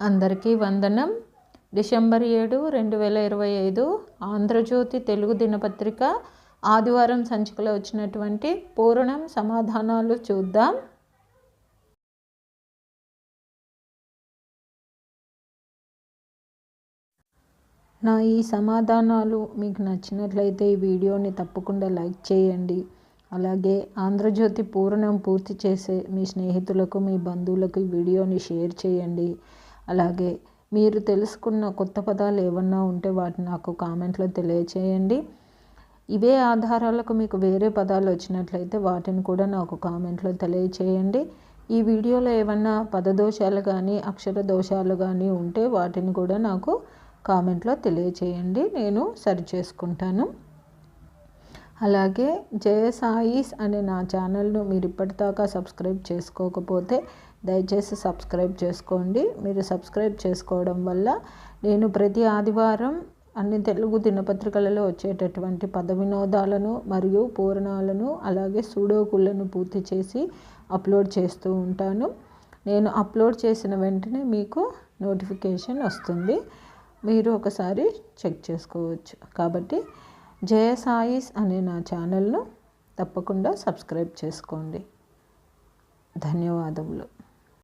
అందరికీ వందనం. డిసెంబర్ 7, 2025 ఆంధ్రజ్యోతి తెలుగు దినపత్రిక ఆదివారం సంచికలో వచ్చినటువంటి పూరణం సమాధానాలు చూద్దాం. నా ఈ సమాధానాలు మీకు నచ్చినట్లయితే ఈ వీడియోని తప్పకుండా లైక్ చేయండి. అలాగే ఆంధ్రజ్యోతి పూరణం పూర్తి చేసే మీ స్నేహితులకు, మీ బంధువులకు ఈ వీడియోని షేర్ చేయండి. అలాగే మీరు తెలుసుకున్న కొత్త పదాలు ఏమన్నా ఉంటే వాటిని నాకు కామెంట్లో తెలియచేయండి. ఇవే ఆధారాలకు మీకు వేరే పదాలు వచ్చినట్లయితే వాటిని కూడా నాకు కామెంట్లో తెలియచేయండి. ఈ వీడియోలో ఏమన్నా పదదోషాలు కానీ అక్షర దోషాలు కానీ ఉంటే వాటిని కూడా నాకు కామెంట్లో తెలియచేయండి, నేను సరి చేసుకుంటాను. అలాగే జయ సాయిస్ అనే నా ఛానల్ను మీరు ఇప్పటిదాకా సబ్స్క్రైబ్ చేసుకోకపోతే దయచేసి సబ్స్క్రైబ్ చేసుకోండి. మీరు సబ్స్క్రైబ్ చేసుకోవడం వల్ల నేను ప్రతి ఆదివారం అన్ని తెలుగు దినపత్రికలలో వచ్చేటటువంటి పద వినోదాలను మరియు పూరణాలను అలాగే సూడోకులను పూర్తి చేసి అప్లోడ్ చేస్తూ ఉంటాను. నేను అప్లోడ్ చేసిన వెంటనే మీకు నోటిఫికేషన్ వస్తుంది, మీరు ఒకసారి చెక్ చేసుకోవచ్చు. కాబట్టి జయ సాయిస్ అనే నా ఛానల్ను తప్పకుండా సబ్స్క్రైబ్ చేసుకోండి. ధన్యవాదములు.